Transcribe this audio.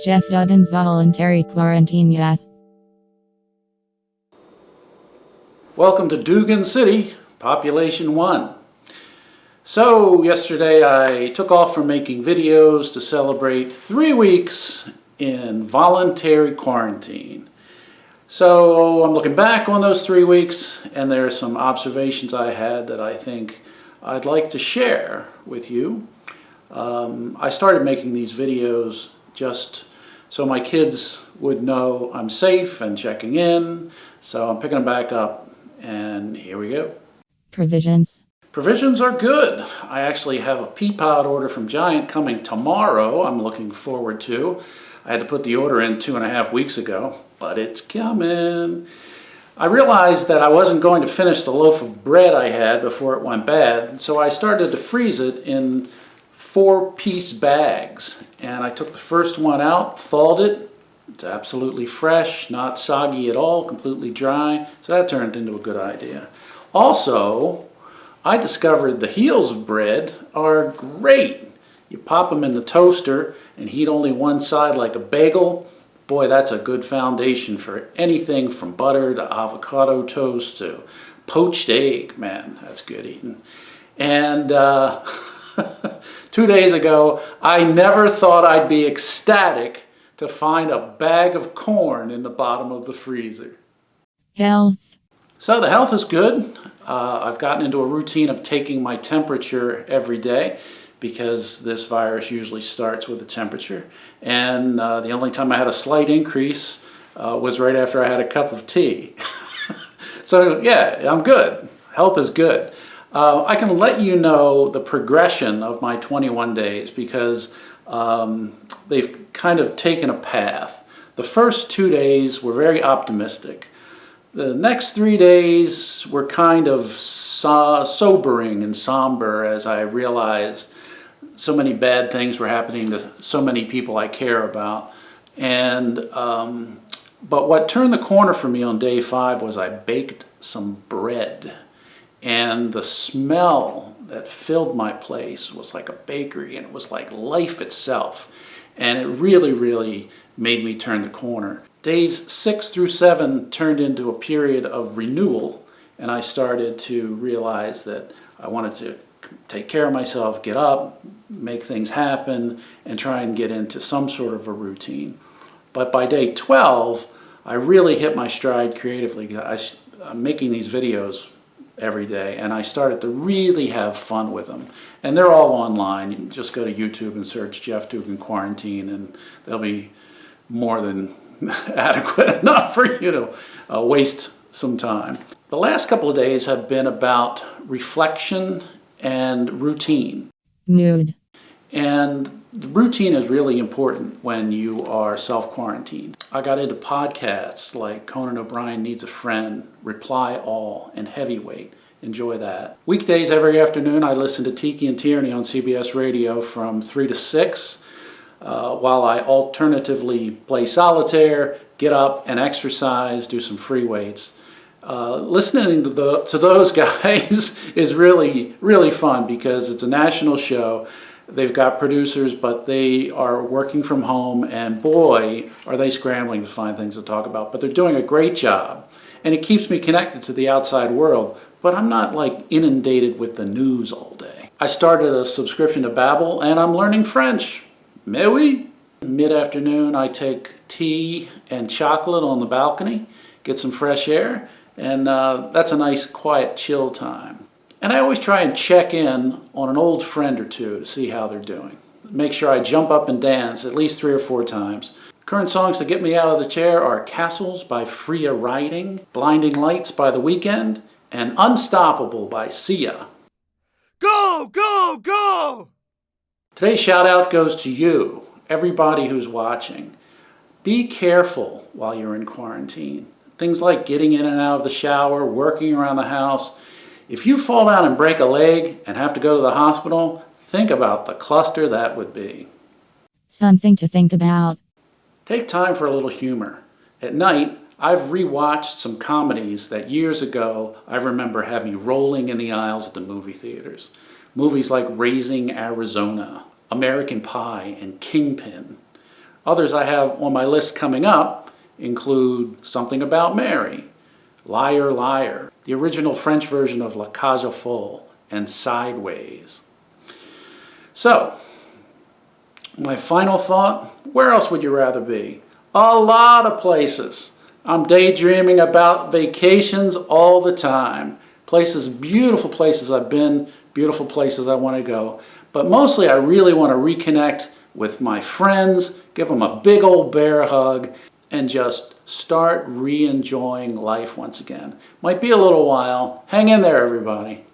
Jeff Dugan's voluntary quarantine yacht. Welcome to Dugan City, population 1. So yesterday I took off from making videos to celebrate 3 weeks in voluntary quarantine. So I'm looking back on those 3 weeks, and there are some observations I had that I think I'd like to share with you. I started making these videos just so my kids would know I'm safe and checking in. So I'm picking them back up, and here we go. Provisions. Provisions are good. I actually have a pea pod order from Giant coming tomorrow. I'm looking forward to. I had to put the order in 2.5 weeks ago, but it's coming. I realized that I wasn't going to finish the loaf of bread I had before it went bad, so I started to freeze it in 4-piece bags. And I took the first one out, thawed it. It's absolutely fresh, not soggy at all, completely dry. So that turned into a good idea. Also, I discovered the heels of bread are great. You pop them in the toaster and heat only one side like a bagel. Boy, that's a good foundation for anything from butter to avocado toast to poached egg. Man, that's good eating. And 2 days ago, I never thought I'd be ecstatic to find a bag of corn in the bottom of the freezer. Health. So the health is good. I've gotten into a routine of taking my temperature every day because this virus usually starts with the temperature. And the only time I had a slight increase was right after I had a cup of tea. So yeah, I'm good. Health is good. I can let you know the progression of my 21 days because they've kind of taken a path. The first 2 days were very optimistic. The next 3 days were kind of sobering and somber as I realized so many bad things were happening to so many people I care about. And but what turned the corner for me on day 5 was I baked some bread. And the smell that filled my place was like a bakery, and it was like life itself. And it really, really made me turn the corner. Days 6 through 7 turned into a period of renewal, and I started to realize that I wanted to take care of myself, get up, make things happen, and try and get into some sort of a routine. But by day 12, I really hit my stride creatively. I'm making these videos every day, and I started to really have fun with them. And they're all online. You can just go to YouTube and search Jeff Dugan Quarantine, and they'll be more than adequate enough for you to waste some time. The last couple of days have been about reflection and routine. Mood. And the routine is really important when you are self-quarantined. I got into podcasts like Conan O'Brien Needs a Friend, Reply All, and Heavyweight. Enjoy that. Weekdays every afternoon I listen to Tiki and Tierney on CBS Radio from 3 to 6, while I alternatively play solitaire, get up and exercise, do some free weights. Listening to those guys is really, really fun because it's a national show. They've got producers, but they are working from home, and boy, are they scrambling to find things to talk about. But they're doing a great job, and it keeps me connected to the outside world, but I'm not like inundated with the news all day. I started a subscription to Babbel, and I'm learning French. Mais oui. Mid-afternoon, I take tea and chocolate on the balcony, get some fresh air, and that's a nice, quiet, chill time. And I always try and check in on an old friend or two to see how they're doing. Make sure I jump up and dance at least 3 or 4 times. Current songs that get me out of the chair are Castles by Freya Riding, Blinding Lights by The Weeknd, and Unstoppable by Sia. Go, go, go! Today's shout out goes to you, everybody who's watching. Be careful while you're in quarantine. Things like getting in and out of the shower, working around the house. If you fall down and break a leg and have to go to the hospital, think about the cluster that would be. Something to think about. Take time for a little humor. At night, I've rewatched some comedies that years ago I remember had me rolling in the aisles at the movie theaters. Movies like Raising Arizona, American Pie, and Kingpin. Others I have on my list coming up include Something About Mary, Liar, Liar, the original French version of La Cage aux Folles, and Sideways. So, my final thought, where else would you rather be? A lot of places. I'm daydreaming about vacations all the time. Places, beautiful places I've been, beautiful places I want to go. But mostly I really want to reconnect with my friends, give them a big old bear hug, and just start re-enjoying life once again. Might be a little while. Hang in there, everybody.